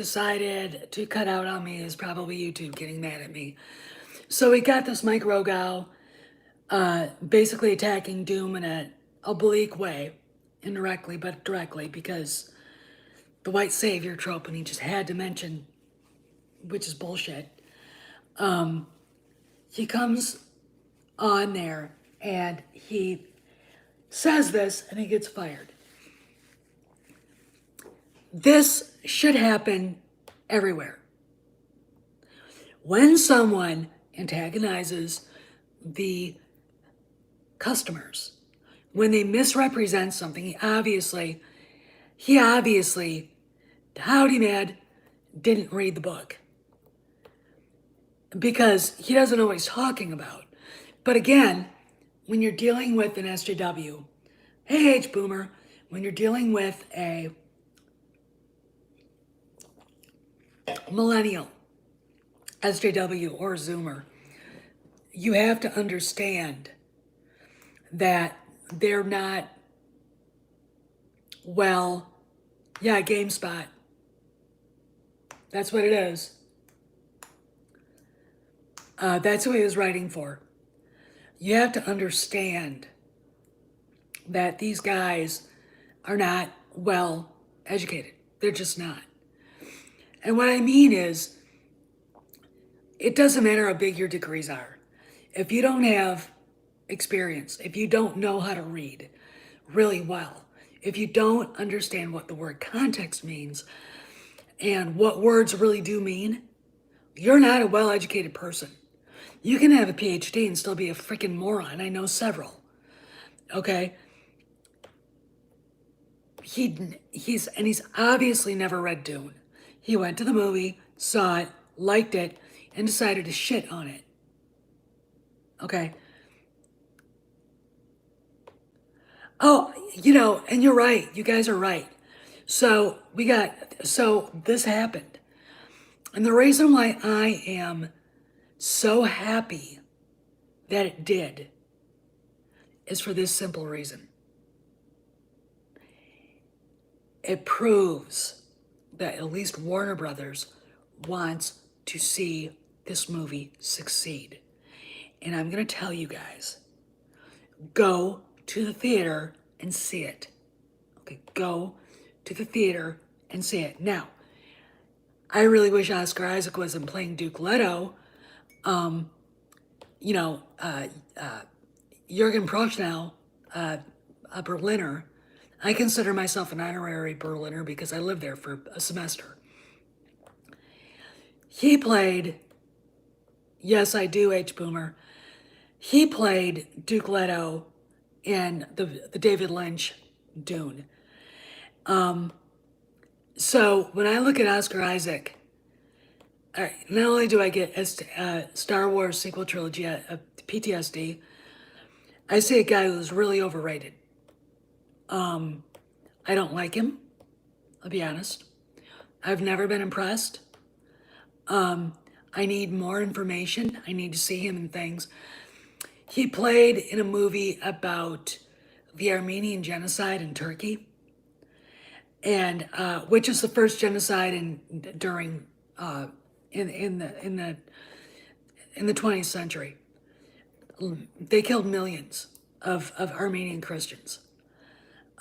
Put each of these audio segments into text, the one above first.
decided to cut out on me is probably YouTube getting mad at me. So we got this Mike Rogow basically attacking Doom in an oblique way, indirectly but directly, because the white savior trope, and he just had to mention, which is bullshit. He comes on there and he says this and he gets fired. This should happen everywhere. When someone antagonizes the customers, when they misrepresent something, he obviously, howdy mad, didn't read the book. Because he doesn't know what he's talking about. But again, when you're dealing with an SJW, hey H Boomer, when you're dealing with a millennial SJW or Zoomer, you have to understand that they're not, well, yeah, GameSpot. That's what it is. That's who he was writing for. You have to understand that these guys are not well educated. They're just not. And what I mean is, it doesn't matter how big your degrees are. If you don't have experience, if you don't know how to read really well, if you don't understand what the word context means and what words really do mean, you're not a well-educated person. You can have a PhD and still be a freaking moron. I know several. Okay? He's obviously never read Dune. He went to the movie, saw it, liked it, and decided to shit on it. Okay? Oh, and you're right. You guys are right. So this happened. And the reason why I am so happy that it did is for this simple reason. It proves that at least Warner Brothers wants to see this movie succeed. And I'm going to tell you guys, go to the theater and see it. Okay, go to the theater and see it. Now, I really wish Oscar Isaac wasn't playing Duke Leto. Jürgen Prochnow, a Berliner. I consider myself an honorary Berliner because I lived there for a semester. He played, yes, I do, H. Boomer. He played Duke Leto in the David Lynch Dune. So when I look at Oscar Isaac, not only do I get Star Wars sequel trilogy PTSD, I see a guy who's really overrated. I don't like him, I'll be honest. I've never been impressed. I need more information. I need to see him in things. He played in a movie about the Armenian genocide in Turkey, and which is the first genocide in the 20th century. They killed millions of Armenian Christians.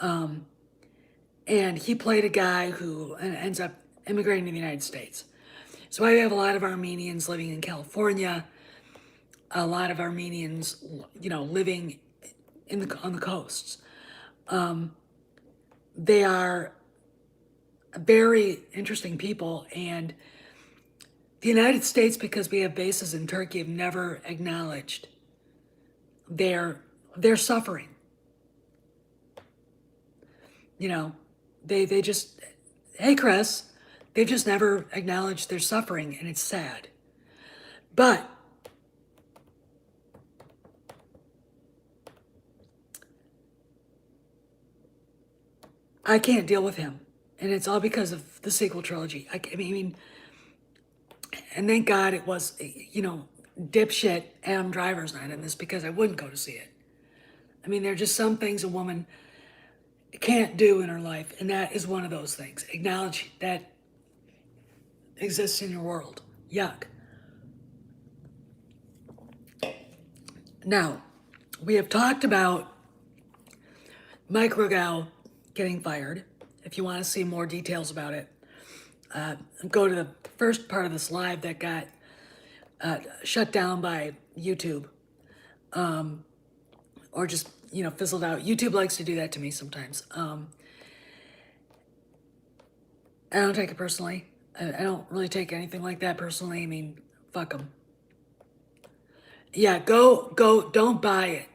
And he played a guy who ends up immigrating to the United States. So I have a lot of Armenians living in California, a lot of Armenians, living on the coasts. They are very interesting people, and the United States, because we have bases in Turkey, have never acknowledged their suffering. They just, hey Chris, they've just never acknowledged their suffering, and it's sad. But I can't deal with him, and it's all because of the sequel trilogy. I mean, and thank God it was, dipshit Adam Driver's not in this, because I wouldn't go to see it. I mean, there are just some things a woman can't do in her life, and that is one of those things. Acknowledge that exists in your world. Yuck. Now, we have talked about Mike Rogel getting fired. If you want to see more details about it, go to the first part of this live that got shut down by YouTube, or just fizzled out. YouTube likes to do that to me sometimes. I don't take it personally. I don't really take anything like that personally. I mean, fuck them. Yeah, go. Don't buy it.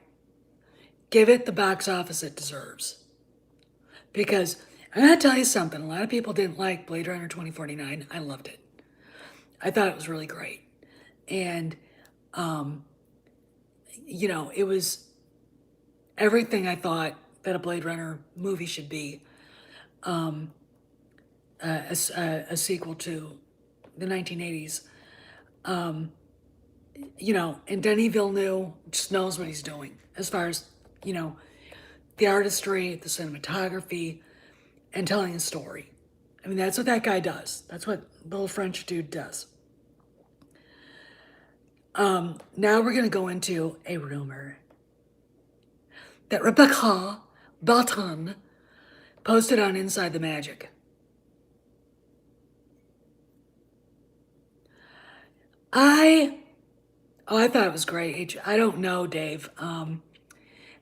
Give it the box office it deserves. Because I'm gonna tell you something. A lot of people didn't like Blade Runner 2049. I loved it. I thought it was really great, and it was everything I thought that a Blade Runner movie should be. A sequel to the 1980s. And Denis Villeneuve just knows what he's doing as far as, the artistry, the cinematography, and telling a story. I mean, that's what that guy does. That's what the little French dude does. Now we're going to go into a rumor that Rebecca Barton posted on Inside the Magic. I thought it was great. I don't know, Dave.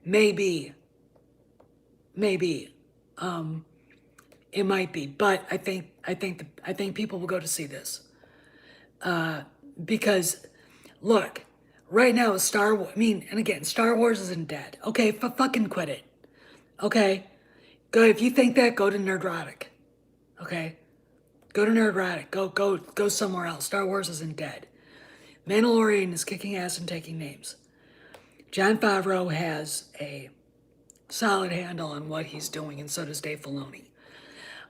Maybe. It might be, but I think people will go to see this. Because, look, right now Star Wars. I mean, and again, Star Wars isn't dead. Okay, fucking quit it. Okay, go if you think that. Go to Nerdrotic. Okay, go to Nerdrotic. Go somewhere else. Star Wars isn't dead. Mandalorian is kicking ass and taking names. Jon Favreau has a solid handle on what he's doing, and so does Dave Filoni.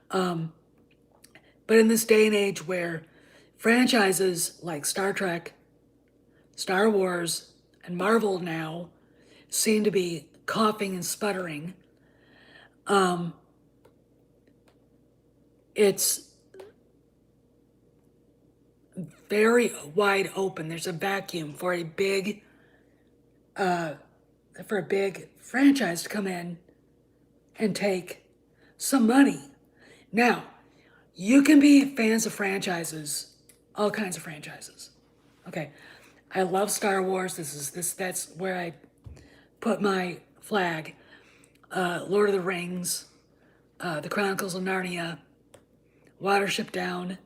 But in this day and age where franchises like Star Trek, Star Wars, and Marvel now seem to be coughing and sputtering, it's very wide open. There's a vacuum for a big franchise to come in and take some money. Now, you can be fans of franchises, all kinds of franchises. Okay, I love Star Wars. That's where I put my flag. Lord of the Rings, The Chronicles of Narnia, Watership Down,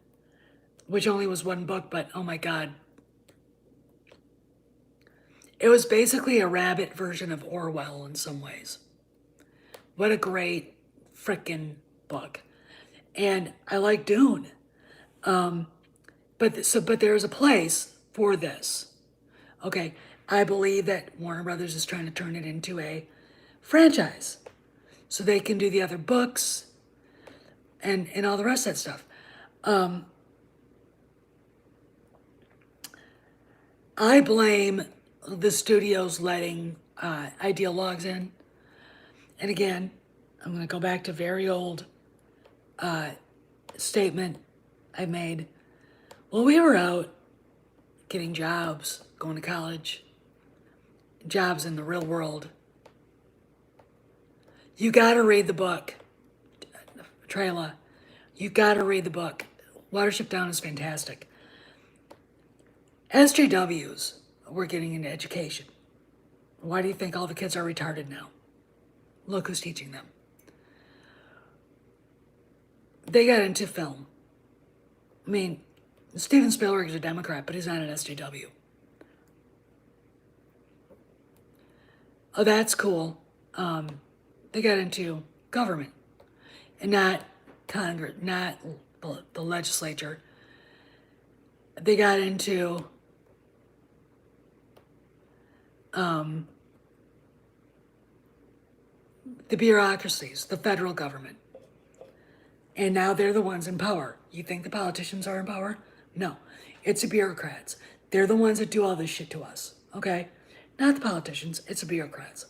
which only was one book, but oh my God. It was basically a rabbit version of Orwell in some ways. What a great frickin' book. And I like Dune. But there's a place for this. Okay, I believe that Warner Brothers is trying to turn it into a franchise so they can do the other books and all the rest of that stuff. I blame the studios letting Ideal Logs in. And again, I'm going to go back to very old statement I made. Well, we were out getting jobs, going to college, jobs in the real world. You got to read the book, Trayla. You got to read the book. Watership Down is fantastic. SJWs were getting into education. Why do you think all the kids are retarded now? Look who's teaching them. They got into film. I mean, Steven Spielberg is a Democrat, but he's not an SJW. Oh, that's cool. They got into government and not Congress, not the legislature. They got into the bureaucracies, the federal government. And now they're the ones in power. You think the politicians are in power? No, it's the bureaucrats. They're the ones that do all this shit to us, okay? Not the politicians, it's the bureaucrats.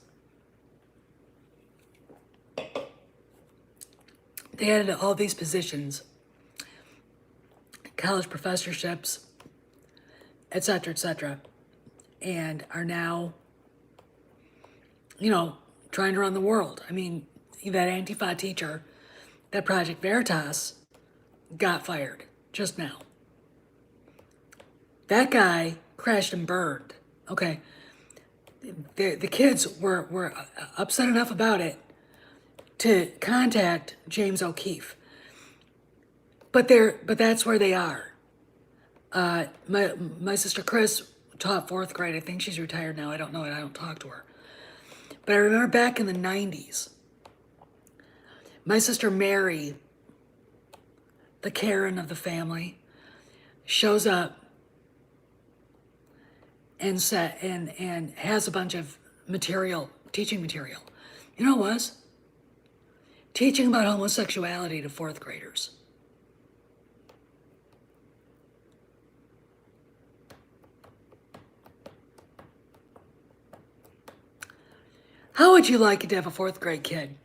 They added all these positions college professorships, etc., and are now, trying to run the world. I mean, that Antifa teacher, that Project Veritas, got fired just now. That guy crashed and burned. Okay. The kids were upset enough about it to contact James O'Keefe. But that's where they are. My sister Chris taught 4th grade. I think she's retired now. I don't know it. I don't talk to her. But I remember back in the 90s, my sister Mary, the Karen of the family, shows up and has a bunch of material, teaching material. You know what it was? Teaching about homosexuality to 4th graders. How would you like it to have a 4th grade kid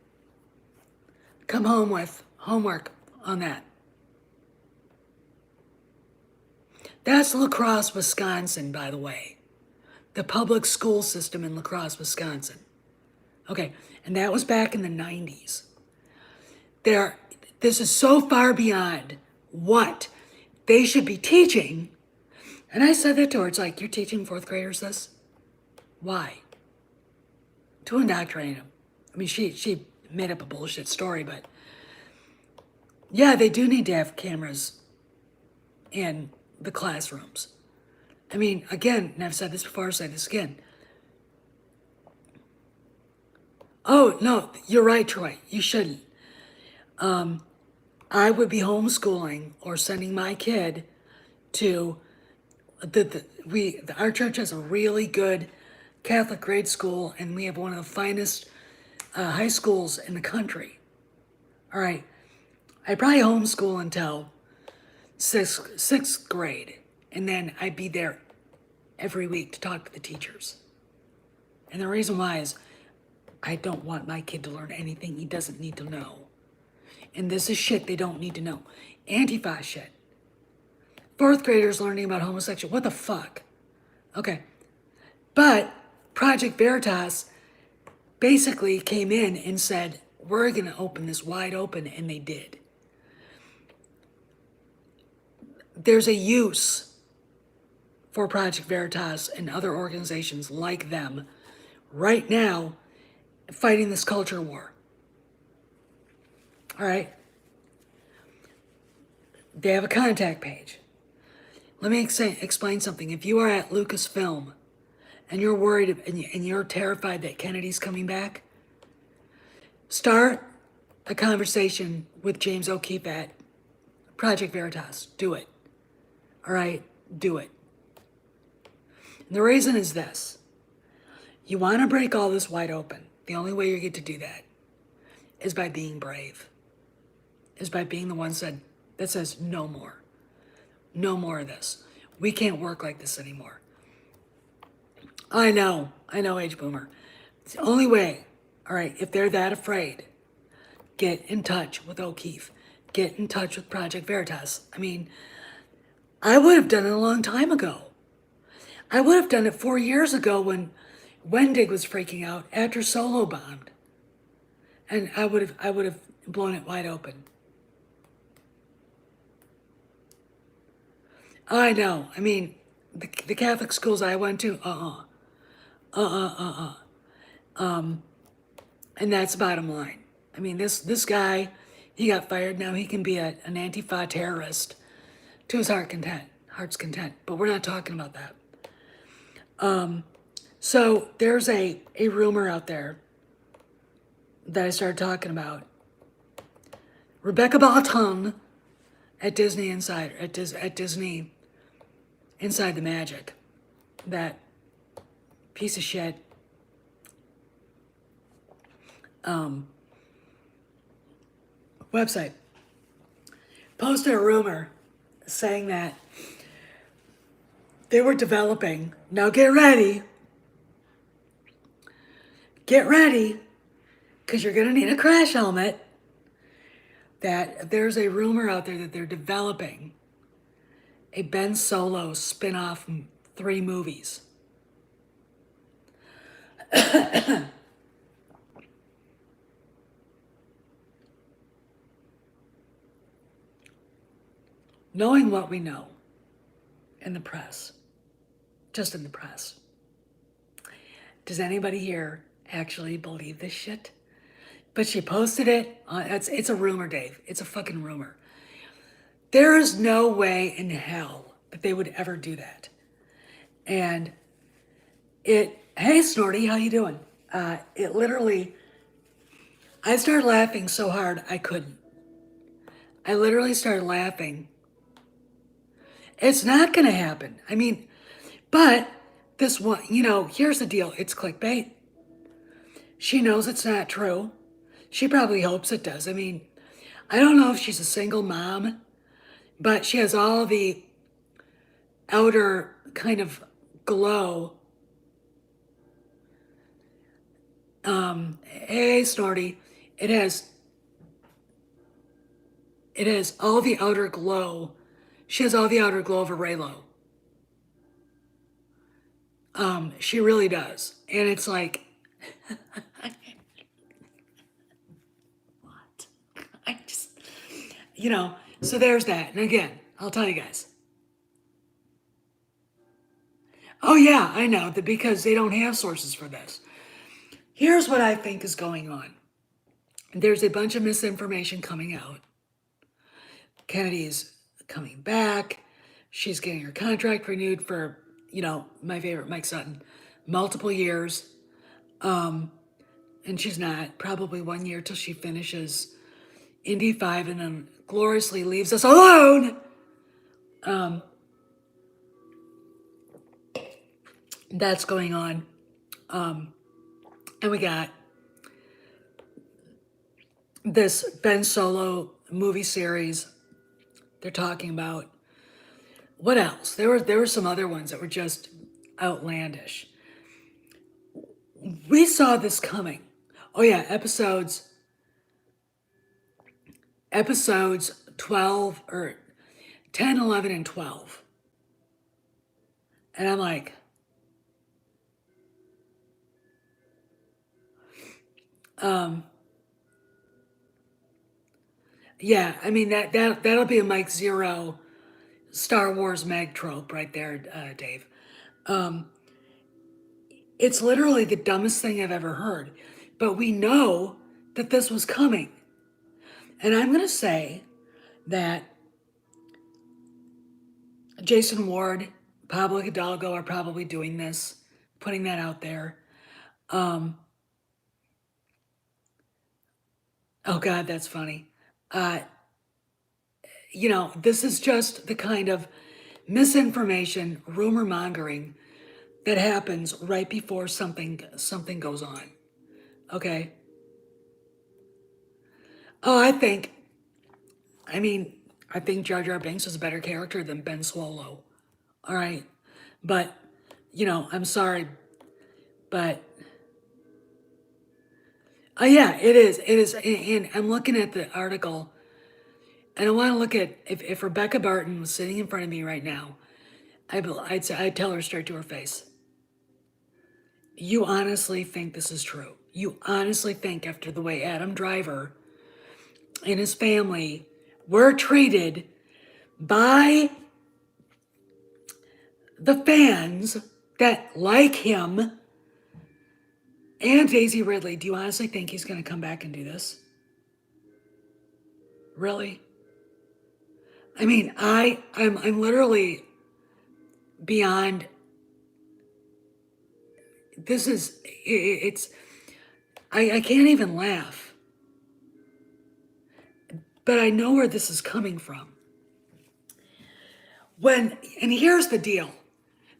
come home with homework on that? That's La Crosse, Wisconsin, by the way. The public school system in La Crosse, Wisconsin. Okay, and that was back in the 90s. This is so far beyond what they should be teaching. And I said that to her. It's like, you're teaching 4th graders this? Why? To indoctrinate them. I mean, she made up a bullshit story, but yeah, they do need to have cameras in the classrooms. I mean, again, and I've said this before, I'll say this again. Oh, no, you're right, Troy. You shouldn't. I would be homeschooling or sending my kid to our church has a really good Catholic grade school, and we have one of the finest high schools in the country. All right, I'd probably homeschool until sixth grade, and then I'd be there every week to talk to the teachers. And the reason why is I don't want my kid to learn anything he doesn't need to know. And this is shit they don't need to know. Antifa shit. 4th graders learning about homosexual. What the fuck? Okay. But Project Veritas basically came in and said, we're going to open this wide open, and they did. There's a use for Project Veritas and other organizations like them right now fighting this culture war. All right? They have a contact page. Let me explain something. If you are at Lucasfilm and you're worried and you're terrified that Kennedy's coming back, start a conversation with James O'Keefe at Project Veritas. Do it. All right? Do it. And the reason is this. You want to break all this wide open. The only way you get to do that is by being brave. Is by being the one that says no more. No more of this. We can't work like this anymore. I know, age boomer. It's the only way. All right, if they're that afraid, get in touch with O'Keefe. Get in touch with Project Veritas. I mean, I would have done it a long time ago. I would have done it 4 years ago when Wendig was freaking out after Solo bombed. And I would have blown it wide open. I know. I mean, the Catholic schools I went to, and that's the bottom line. I mean, this guy, he got fired. Now he can be an Antifa terrorist to his heart's content. But we're not talking about that. So there's a rumor out there that I started talking about. Rebecca Barton at Disney Insider, at Disney Inside the Magic, that piece of shit website, posted a rumor saying that they were developing, now get ready, because you're going to need a crash helmet, that there's a rumor out there that they're developing a Ben Solo spin-off 3 movies. Knowing what we know in the press, just in the press, does anybody here actually believe this shit? But she posted it. It's a rumor, Dave. It's a fucking rumor. There is no way in hell that they would ever do that. And hey Snorty, how you doing? It literally, I started laughing so hard I couldn't. I literally started laughing. It's not gonna happen. I mean, but this one, here's the deal. It's clickbait. She knows it's not true. She probably hopes it does. I mean, I don't know if she's a single mom, but she has all the outer kind of glow. Hey Snorty, it has all the outer glow. She has all the outer glow of a Raylo. She really does. And it's like, what? I just, so there's that. And again, I'll tell you guys. Oh yeah, I know that because they don't have sources for this. Here's what I think is going on. There's a bunch of misinformation coming out. Kennedy's coming back. She's getting her contract renewed for, my favorite Mike Sutton, multiple years. And she's not. Probably 1 year till she finishes Indy 5 and then gloriously leaves us alone. That's going on. And we got this Ben Solo movie series they're talking about. What else? There were some other ones that were just outlandish. We saw this coming. Oh yeah, episodes 12 or 10, 11, and 12. And I'm like, yeah, I mean that'll be a Mike Zero Star Wars mag trope right there, Dave. It's literally the dumbest thing I've ever heard. But we know that this was coming. And I'm going to say that Jason Ward, Pablo Hidalgo are probably doing this, putting that out there. Oh God, that's funny. This is just the kind of misinformation, rumor mongering that happens right before something goes on. Okay. Oh, I think Jar Jar Binks is a better character than Ben Swallow. All right. But, I'm sorry. But, yeah, it is. It is. And I'm looking at the article and I want to look at if Rebecca Barton was sitting in front of me right now, I'd tell her straight to her face. You honestly think this is true? You honestly think after the way Adam Driver and his family were treated by the fans that like him and Daisy Ridley, do you honestly think he's going to come back and do this? Really? I mean, I'm literally beyond. This is I can't even laugh. But I know where this is coming from. And here's the deal.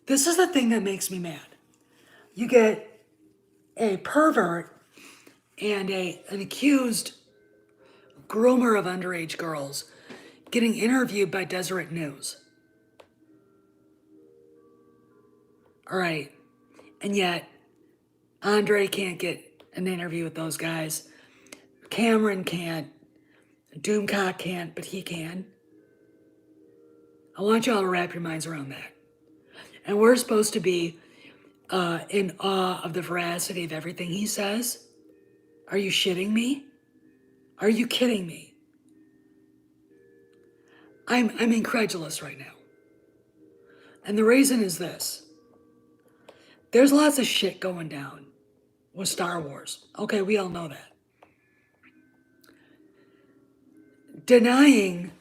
This is the thing that makes me mad. You get a pervert and an accused groomer of underage girls getting interviewed by Deseret News. All right. And yet, Andre can't get an interview with those guys. Cameron can't. Doomcock can't, but he can. I want y'all to wrap your minds around that. And we're supposed to be in awe of the veracity of everything he says. Are you shitting me? Are you kidding me? I'm incredulous right now. And the reason is this. There's lots of shit going down with Star Wars. Okay, we all know that. Denying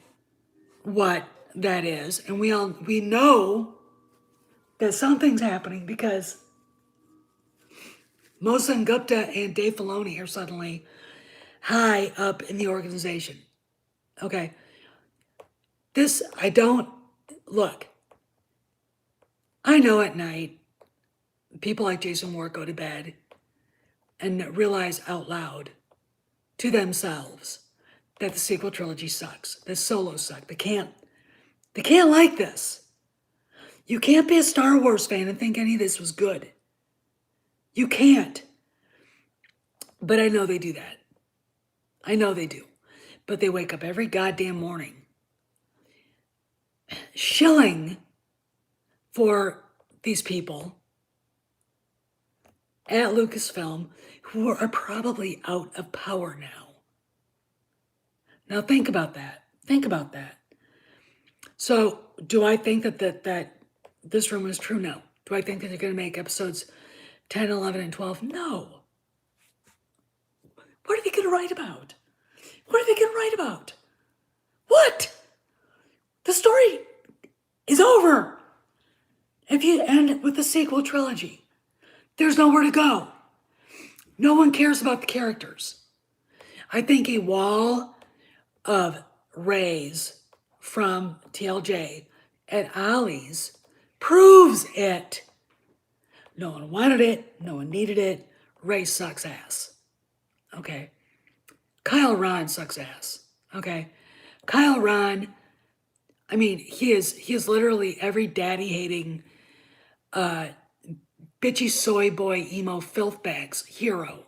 what that is, and we know that something's happening because Mohsen Gupta and Dave Filoni are suddenly high up in the organization. Okay. Look, I know at night people like Jason Ward go to bed and realize out loud to themselves that the sequel trilogy sucks, that Solo sucked. They can't like this. You can't be a Star Wars fan and think any of this was good. You can't. But I know they do that. I know they do. But they wake up every goddamn morning shilling for these people at Lucasfilm who are probably out of power now. Now think about that. Think about that. So do I think that this rumor is true? No. Do I think that they're going to make episodes 10, 11, and 12? No. What are they going to write about? What are they going to write about? What? The story is over. If you end with the sequel trilogy, there's nowhere to go. No one cares about the characters. I think a wall of Rays from TLJ at Ollie's proves it. No one wanted it. No one needed it. Ray sucks ass. Okay. Kyle Ron sucks ass. Okay. Kyle Ron, I mean, he is literally every daddy-hating, bitchy soy boy emo filthbags hero,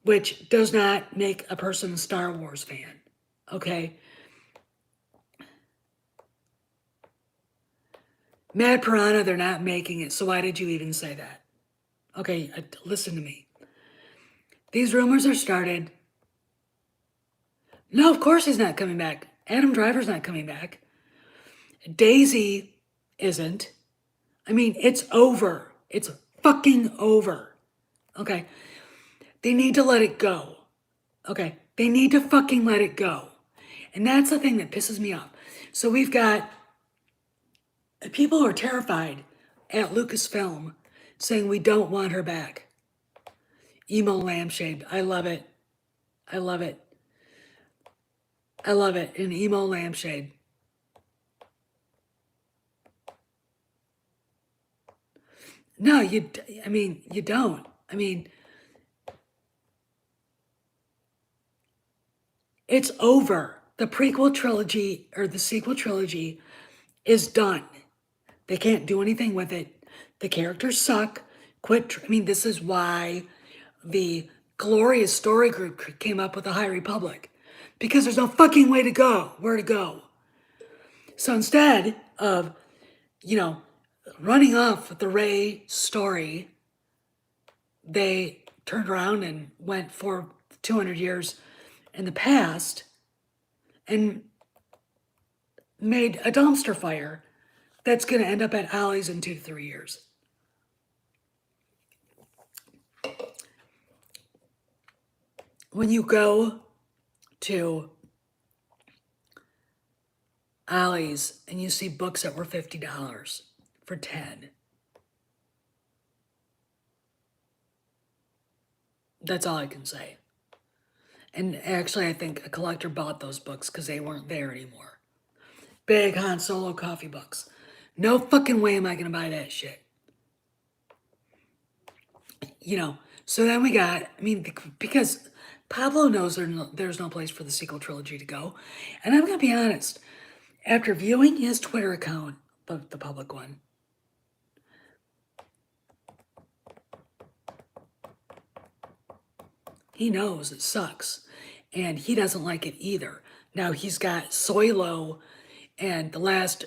which does not make a person a Star Wars fan. Okay. Mad Piranha, they're not making it, so why did you even say that? Okay, listen to me. These rumors are started. No, of course he's not coming back. Adam Driver's not coming back. Daisy isn't. I mean, it's over. It's fucking over. Okay? They need to let it go. Okay? They need to fucking let it go. And that's the thing that pisses me off. So we've got people who are terrified at Lucasfilm saying we don't want her back. Emo lampshade. I love it. I love it. I love it. An emo lampshade. No, you don't. I mean, it's over. The prequel trilogy or the sequel trilogy is done. They can't do anything with it. The characters suck. This is why the Glorious Story Group came up with the High Republic. Because there's no fucking where to go. So instead of, running off with the Rey story, they turned around and went for 200 years in the past and made a dumpster fire that's going to end up at Ollie's in 2 to 3 years. When you go to Ollie's and you see books that were $50 for 10, that's all I can say. And actually, I think a collector bought those books because they weren't there anymore. Big Han Solo coffee books. No fucking way am I going to buy that shit. So then we got, because Pablo knows there's no place for the sequel trilogy to go. And I'm going to be honest, after viewing his Twitter account, the public one, he knows it sucks. And he doesn't like it either. Now he's got Soylo And the last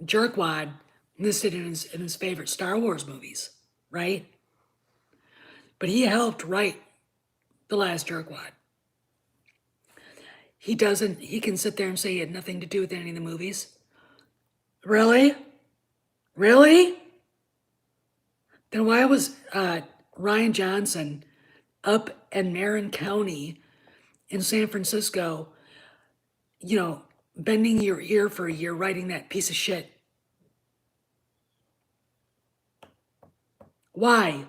jerkwad listed in his favorite Star Wars movies, right? But he helped write The Last Jerkwad. He can sit there and say he had nothing to do with any of the movies. Really? Really? Then why was Ryan Johnson up in Marin County in San Francisco, bending your ear for a year writing that piece of shit? Why?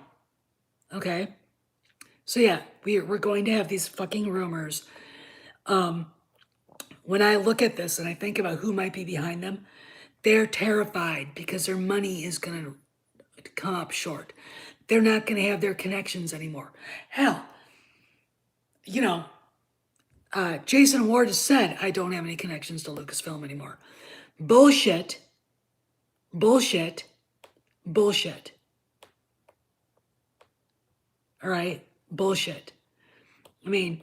Okay. So yeah, we're going to have these fucking rumors. When I look at this and I think about who might be behind them, they're terrified because their money is going to come up short. They're not going to have their connections anymore. Hell, Jason Ward has said, I don't have any connections to Lucasfilm anymore. Bullshit. Bullshit. Bullshit. All right? Bullshit. I mean,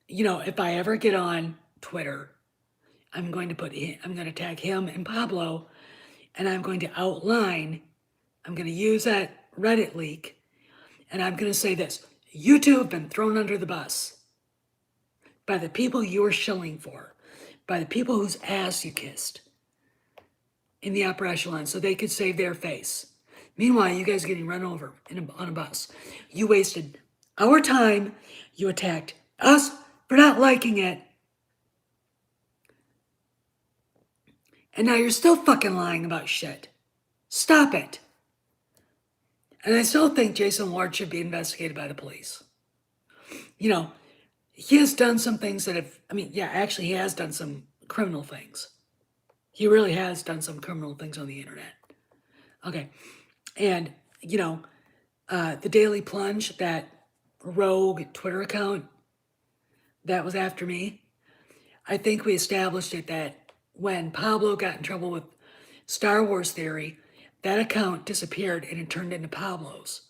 if I ever get on Twitter, I'm going to tag him and Pablo, and I'm going to I'm going to use that Reddit leak, and I'm going to say this. You two have been thrown under the bus by the people you were shilling for, by the people whose ass you kissed in the upper echelon so they could save their face. Meanwhile, you guys are getting run over on a bus. You wasted our time. You attacked us for not liking it. And now you're still fucking lying about shit. Stop it. And I still think Jason Ward should be investigated by the police. He has done some things that actually he has done some criminal things. He really has done some criminal things on the internet. Okay. And, the Daily Plunge, that rogue Twitter account that was after me, I think we established it that when Pablo got in trouble with Star Wars Theory, that account disappeared and it turned into Pablo's.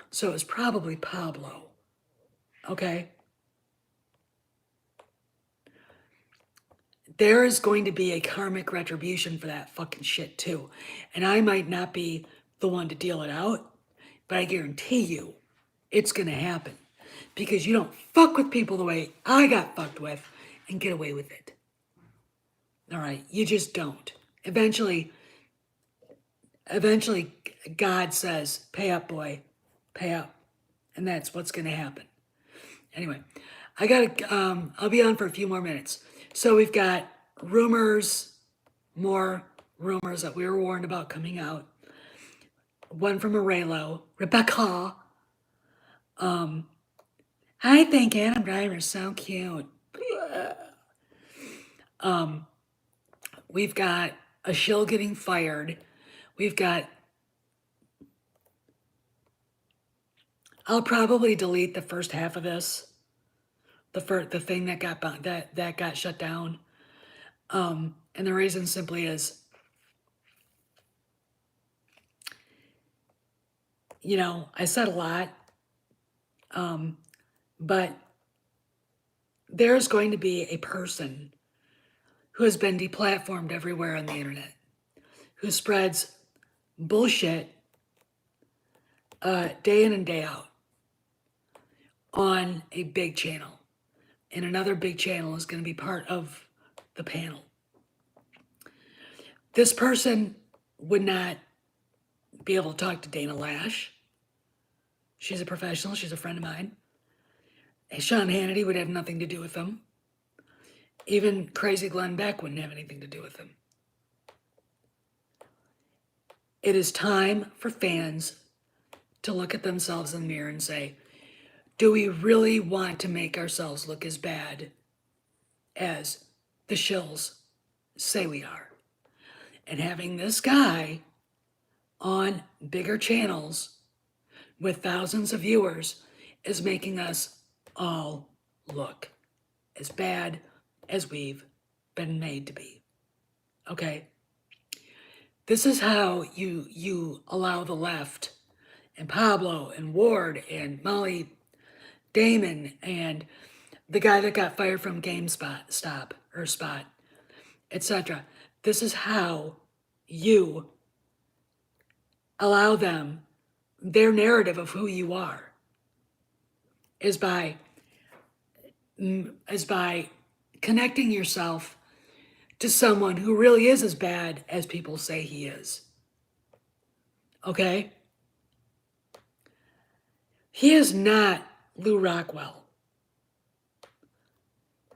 So it was probably Pablo. Okay? There is going to be a karmic retribution for that fucking shit too. And I might not be the one to deal it out, but I guarantee you it's going to happen. Because you don't fuck with people the way I got fucked with and get away with it. All right? You just don't. Eventually, God says, pay up, boy. Pay up. And that's what's going to happen. Anyway, I'll be on for a few more minutes. So we've got more rumors that we were warned about coming out. One from Rebecca. I think Adam Driver's so cute. We've got a shill getting fired. We've got... I'll probably delete the first half of this. The thing that got shut down. And the reason simply is, I said a lot, but there's going to be a person who has been deplatformed everywhere on the internet, who spreads bullshit day in and day out on a big channel. And another big channel is going to be part of the panel. This person would not be able to talk to Dana Lash. She's a professional. She's a friend of mine. Sean Hannity would have nothing to do with them. Even crazy Glenn Beck wouldn't have anything to do with them. It is time for fans to look at themselves in the mirror and say, do we really want to make ourselves look as bad as the shills say we are? And having this guy on bigger channels with thousands of viewers is making us all look as bad as we've been made to be. Okay? This is how you allow the left and Pablo and Ward and Molly Damon and the guy that got fired from Spot, etc. This is how you allow them their narrative of who you are is by connecting yourself to someone who really is as bad as people say he is. Okay? He is not Lou Rockwell.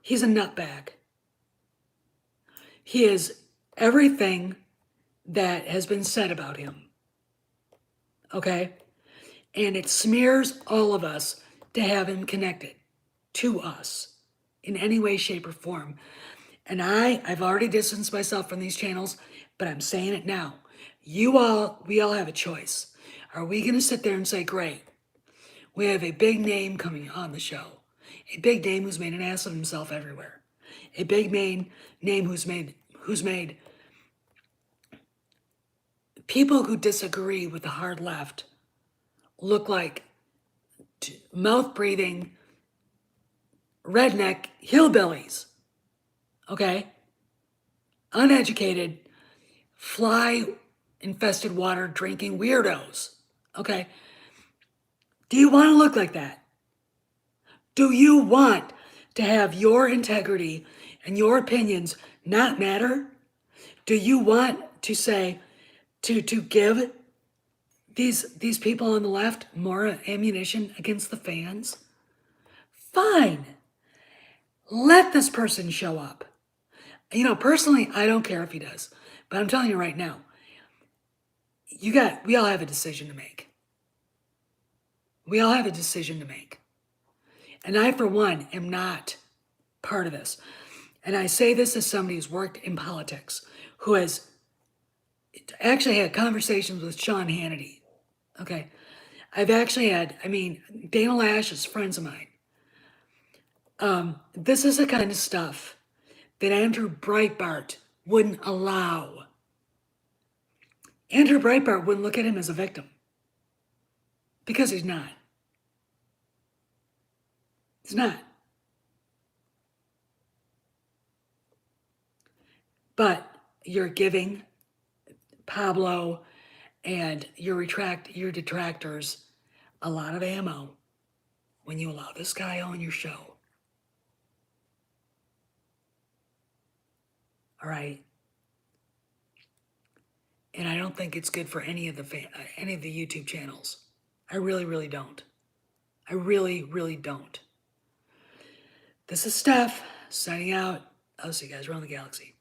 He's a nutbag. He is everything that has been said about him. Okay? And it smears all of us to have him connected to us in any way, shape, or form. And I've already distanced myself from these channels, but I'm saying it now. We all have a choice. Are we going to sit there and say, great, we have a big name coming on the show, a big name who's made an ass of himself everywhere, a big name who's made people who disagree with the hard left look like mouth-breathing redneck hillbillies, okay? Uneducated, fly-infested water drinking weirdos, okay? Do you want to look like that? Do you want to have your integrity and your opinions not matter? Do you want to say, to give these people on the left more ammunition against the fans? Fine. Let this person show up. You know, personally, I don't care if he does. But I'm telling you right now, we all have a decision to make. We all have a decision to make. And I, for one, am not part of this. And I say this as somebody who's worked in politics, who has actually had conversations with Sean Hannity. Okay. I've actually had, Dana Lash is friends of mine. This is the kind of stuff that Andrew Breitbart wouldn't allow. Andrew Breitbart wouldn't look at him as a victim. Because he's not. He's not. But you're giving Pablo and your detractors a lot of ammo when you allow this guy on your show. All right. And I don't think it's good for any of the YouTube channels. I really, really don't. I really, really don't. This is Steph signing out. I'll see you guys around the galaxy.